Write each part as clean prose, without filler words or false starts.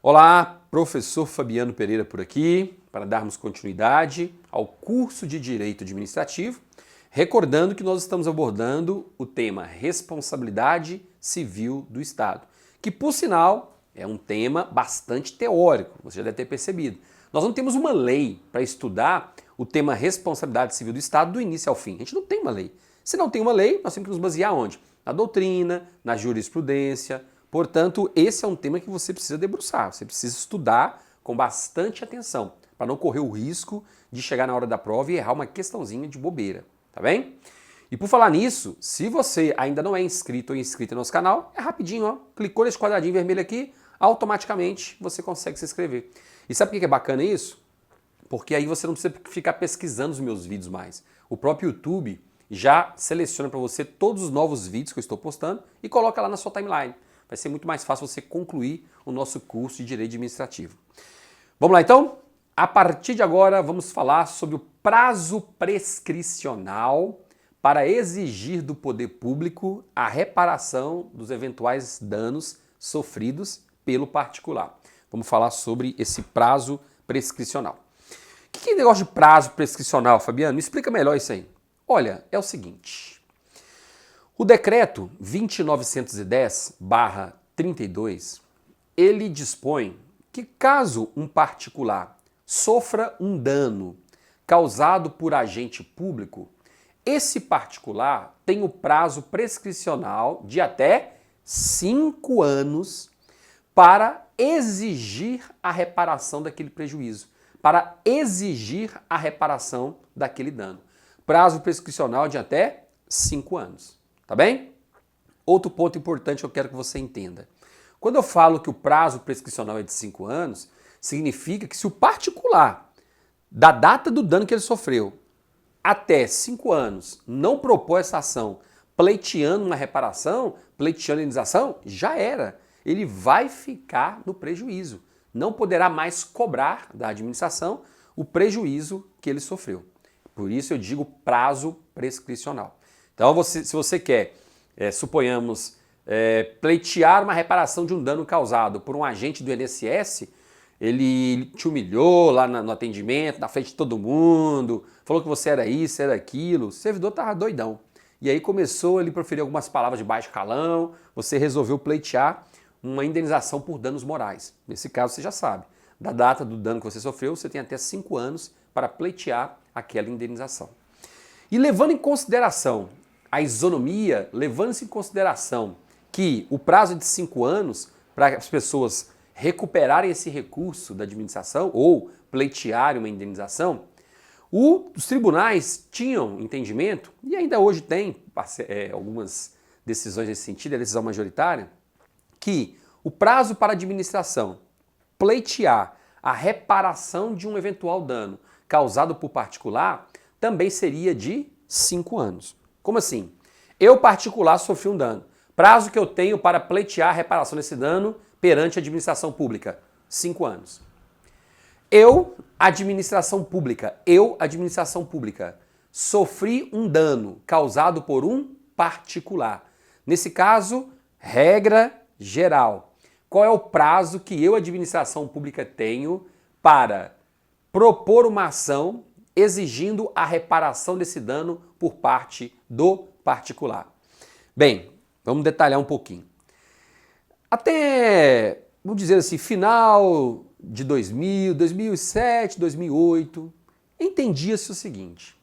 Olá, professor Fabiano Pereira por aqui, para darmos continuidade ao curso de Direito Administrativo, recordando que nós estamos abordando o tema responsabilidade civil do Estado, que por sinal é um tema bastante teórico, você já deve ter percebido. Nós não temos uma lei para estudar o tema responsabilidade civil do Estado do início ao fim, a gente não tem uma lei. Se não tem uma lei, nós temos que nos basear onde? Na doutrina, na jurisprudência. Portanto, esse é um tema que você precisa debruçar, você precisa estudar com bastante atenção, para não correr o risco de chegar na hora da prova e errar uma questãozinha de bobeira, tá bem? E por falar nisso, se você ainda não é inscrito ou inscrita no nosso canal, é rapidinho, ó, clicou nesse quadradinho vermelho aqui, automaticamente você consegue se inscrever. E sabe por que é bacana isso? Porque aí você não precisa ficar pesquisando os meus vídeos mais. O próprio YouTube já seleciona para você todos os novos vídeos que eu estou postando e coloca lá na sua timeline. Vai ser muito mais fácil você concluir o nosso curso de Direito Administrativo. Vamos lá então? A partir de agora vamos falar sobre o prazo prescricional para exigir do poder público a reparação dos eventuais danos sofridos pelo particular. Vamos falar sobre esse prazo prescricional. O que é negócio de prazo prescricional, Fabiano? Me explica melhor isso aí. Olha, é o seguinte. O decreto 20.910/32, ele dispõe que caso um particular sofra um dano causado por agente público, esse particular tem o prazo prescricional de até 5 anos para exigir a reparação daquele prejuízo, para exigir a reparação daquele dano. Prazo prescricional de até 5 anos. Tá bem? Outro ponto importante que eu quero que você entenda. Quando eu falo que o prazo prescricional é de 5 anos, significa que se o particular, da data do dano que ele sofreu, até 5 anos, não propor essa ação pleiteando uma reparação, pleiteando a indenização, já era. Ele vai ficar no prejuízo. Não poderá mais cobrar da administração o prejuízo que ele sofreu. Por isso eu digo prazo prescricional. Então, se você quer, suponhamos, pleitear uma reparação de um dano causado por um agente do INSS, ele te humilhou lá no atendimento, na frente de todo mundo, falou que você era isso, era aquilo, o servidor estava doidão. E aí começou ele a proferir algumas palavras de baixo calão, você resolveu pleitear uma indenização por danos morais. Nesse caso, você já sabe, da data do dano que você sofreu, você tem até 5 anos para pleitear aquela indenização. E levando em consideração a isonomia, levando-se em consideração que o prazo é de 5 anos para as pessoas recuperarem esse recurso da administração ou pleitearem uma indenização, os tribunais tinham entendimento, e ainda hoje tem algumas decisões nesse sentido, a decisão majoritária, que o prazo para a administração pleitear a reparação de um eventual dano causado por particular também seria de 5 anos. Como assim? Eu, particular, sofri um dano. Prazo que eu tenho para pleitear a reparação desse dano perante a administração pública? 5 anos. Eu, administração pública, sofri um dano causado por um particular. Nesse caso, regra geral. Qual é o prazo que eu, administração pública, tenho para propor uma ação exigindo a reparação desse dano por parte do particular? Bem, vamos detalhar um pouquinho. Até, vamos dizer assim, final de 2000, 2007, 2008, entendia-se o seguinte: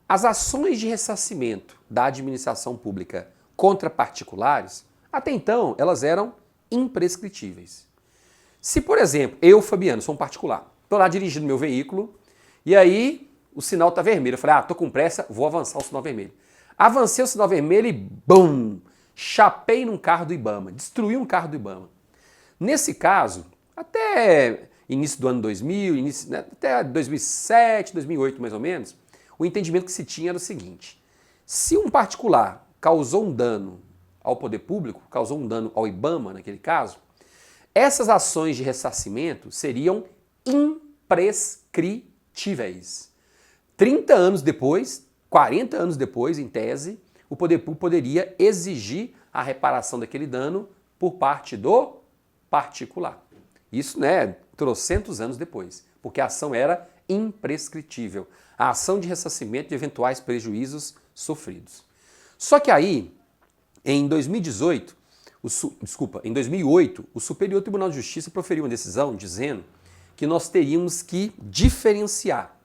as ações de ressarcimento da administração pública contra particulares, até então, elas eram imprescritíveis. Se, por exemplo, eu, Fabiano, sou um particular, estou lá dirigindo meu veículo, e aí o sinal está vermelho. Eu falei, estou com pressa, vou avançar o sinal vermelho. Avancei o sinal vermelho e bum! Chapei num carro do IBAMA, destruí um carro do IBAMA. Nesse caso, até início do ano 2000, até 2007, 2008 mais ou menos, o entendimento que se tinha era o seguinte: se um particular causou um dano ao poder público, causou um dano ao IBAMA naquele caso, essas ações de ressarcimento seriam imprescritíveis. 30 anos depois, 40 anos depois, em tese, o poder público poderia exigir a reparação daquele dano por parte do particular. Isso, né, trocentos anos depois, porque a ação era imprescritível. A ação de ressarcimento de eventuais prejuízos sofridos. Só que aí, em 2008, o Superior Tribunal de Justiça proferiu uma decisão dizendo que nós teríamos que diferenciar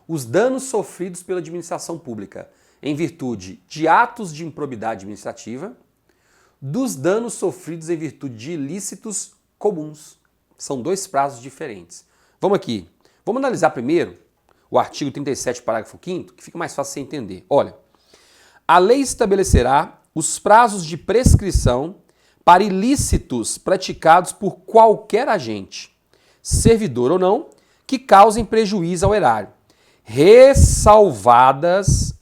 os danos sofridos pela administração pública em virtude de atos de improbidade administrativa dos danos sofridos em virtude de ilícitos comuns. São dois prazos diferentes. Vamos aqui. Vamos analisar primeiro o artigo 37, parágrafo 5º, que fica mais fácil você entender. Olha, a lei estabelecerá os prazos de prescrição para ilícitos praticados por qualquer agente, servidor ou não, que causem prejuízo ao erário, ressalvadas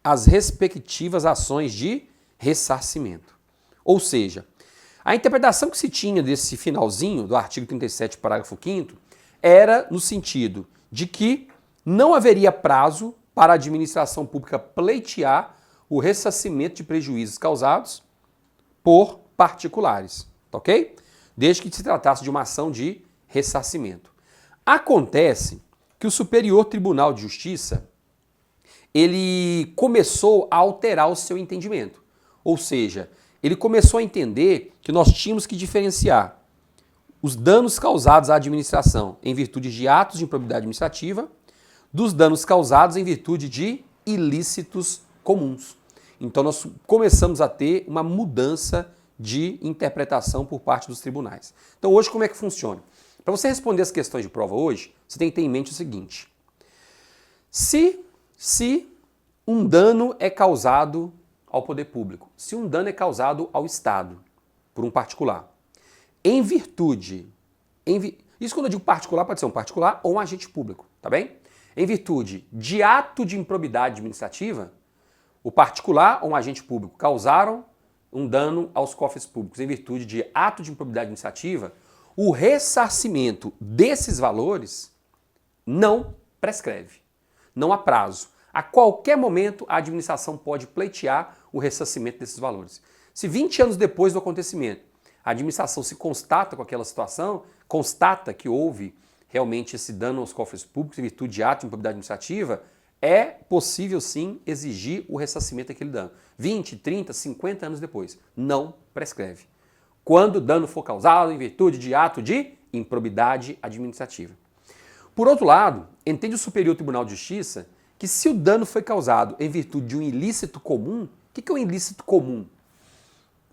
as respectivas ações de ressarcimento. Ou seja, a interpretação que se tinha desse finalzinho do artigo 37, parágrafo 5º, era no sentido de que não haveria prazo para a administração pública pleitear o ressarcimento de prejuízos causados por particulares, ok? Desde que se tratasse de uma ação de ressarcimento. Acontece que o Superior Tribunal de Justiça, ele começou a alterar o seu entendimento. Ou seja, ele começou a entender que nós tínhamos que diferenciar os danos causados à administração em virtude de atos de improbidade administrativa dos danos causados em virtude de ilícitos comuns. Então nós começamos a ter uma mudança de interpretação por parte dos tribunais. Então hoje como é que funciona? Para você responder as questões de prova hoje, você tem que ter em mente o seguinte. Se um dano é causado ao poder público, se um dano é causado ao Estado por um particular, isso quando eu digo particular, pode ser um particular ou um agente público, tá bem? Em virtude de ato de improbidade administrativa, o particular ou um agente público causaram um dano aos cofres públicos em virtude de ato de improbidade administrativa, o ressarcimento desses valores não prescreve, não há prazo. A qualquer momento a administração pode pleitear o ressarcimento desses valores. Se 20 anos depois do acontecimento a administração se constata com aquela situação, constata que houve realmente esse dano aos cofres públicos em virtude de ato de improbidade administrativa, é possível sim exigir o ressarcimento daquele dano. 20, 30, 50 anos depois. Não prescreve. Quando o dano for causado em virtude de ato de improbidade administrativa. Por outro lado, entende o Superior Tribunal de Justiça que se o dano foi causado em virtude de um ilícito comum, o que é um ilícito comum?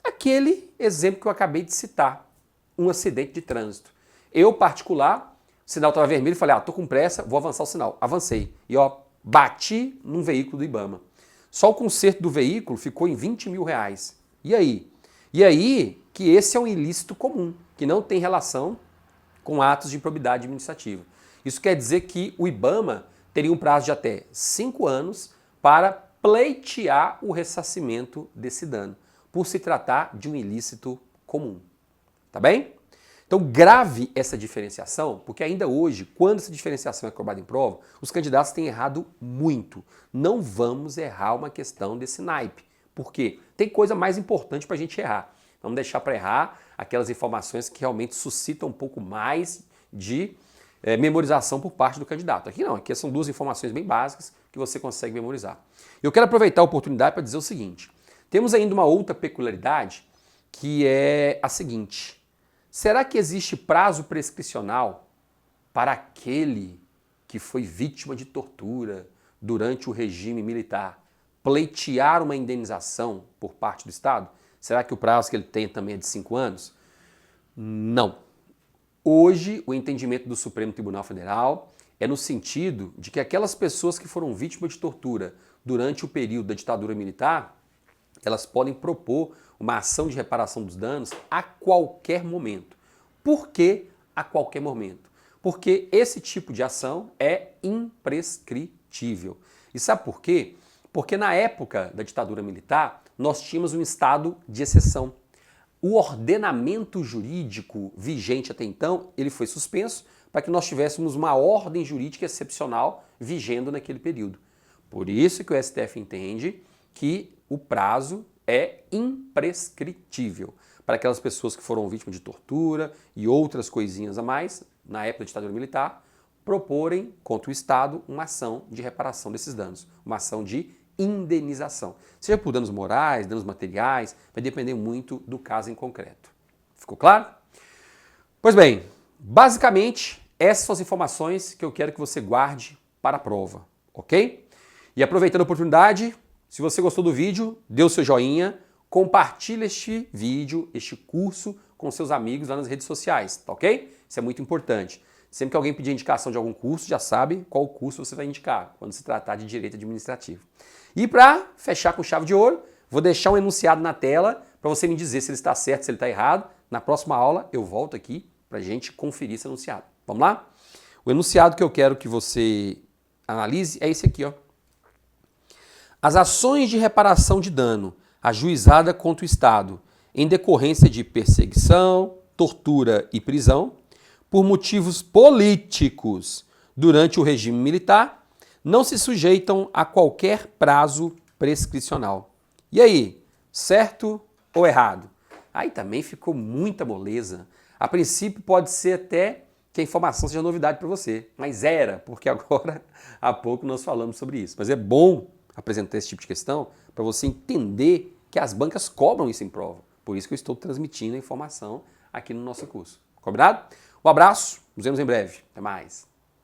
Aquele exemplo que eu acabei de citar, um acidente de trânsito. Eu, particular, o sinal estava vermelho, falei, tô com pressa, vou avançar o sinal. Avancei. E bati num veículo do IBAMA. Só o conserto do veículo ficou em R$20 mil. E aí? E aí que esse é um ilícito comum, que não tem relação com atos de improbidade administrativa. Isso quer dizer que o IBAMA teria um prazo de até 5 anos para pleitear o ressarcimento desse dano, por se tratar de um ilícito comum. Tá bem? Então grave essa diferenciação, porque ainda hoje, quando essa diferenciação é cobrada em prova, os candidatos têm errado muito. Não vamos errar uma questão desse naipe. Por quê? Tem coisa mais importante para a gente errar. Vamos deixar para errar aquelas informações que realmente suscitam um pouco mais de memorização por parte do candidato. Aqui não, aqui são duas informações bem básicas que você consegue memorizar. Eu quero aproveitar a oportunidade para dizer o seguinte. Temos ainda uma outra peculiaridade que é a seguinte. Será que existe prazo prescricional para aquele que foi vítima de tortura durante o regime militar pleitear uma indenização por parte do Estado? Será que o prazo que ele tem também é de 5 anos? Não. Hoje, o entendimento do Supremo Tribunal Federal é no sentido de que aquelas pessoas que foram vítimas de tortura durante o período da ditadura militar, elas podem propor uma ação de reparação dos danos a qualquer momento. Por que a qualquer momento? Porque esse tipo de ação é imprescritível. E sabe por quê? Porque na época da ditadura militar, nós tínhamos um estado de exceção. O ordenamento jurídico vigente até então, ele foi suspenso para que nós tivéssemos uma ordem jurídica excepcional vigendo naquele período. Por isso que o STF entende que o prazo é imprescritível. para aquelas pessoas que foram vítimas de tortura e outras coisinhas a mais, na época da ditadura militar, proporem contra o Estado uma ação de reparação desses danos, uma ação de indenização. Seja por danos morais, danos materiais, vai depender muito do caso em concreto. Ficou claro? Pois bem, basicamente, essas são as informações que eu quero que você guarde para a prova, ok? E aproveitando a oportunidade, se você gostou do vídeo, dê o seu joinha, compartilhe este vídeo, este curso com seus amigos lá nas redes sociais, tá ok? Isso é muito importante. Sempre que alguém pedir indicação de algum curso, já sabe qual curso você vai indicar, quando se tratar de direito administrativo. E para fechar com chave de ouro, vou deixar um enunciado na tela para você me dizer se ele está certo, se ele está errado. Na próxima aula eu volto aqui para a gente conferir esse enunciado. Vamos lá? O enunciado que eu quero que você analise é esse aqui, ó. As ações de reparação de dano ajuizada contra o Estado em decorrência de perseguição, tortura e prisão por motivos políticos durante o regime militar não se sujeitam a qualquer prazo prescricional. E aí, certo ou errado? Aí também ficou muita moleza. A princípio pode ser até que a informação seja novidade para você, mas era, porque agora há pouco nós falamos sobre isso. Mas é bom apresentar esse tipo de questão para você entender que as bancas cobram isso em prova. Por isso que eu estou transmitindo a informação aqui no nosso curso. Combinado? Um abraço, nos vemos em breve. Até mais.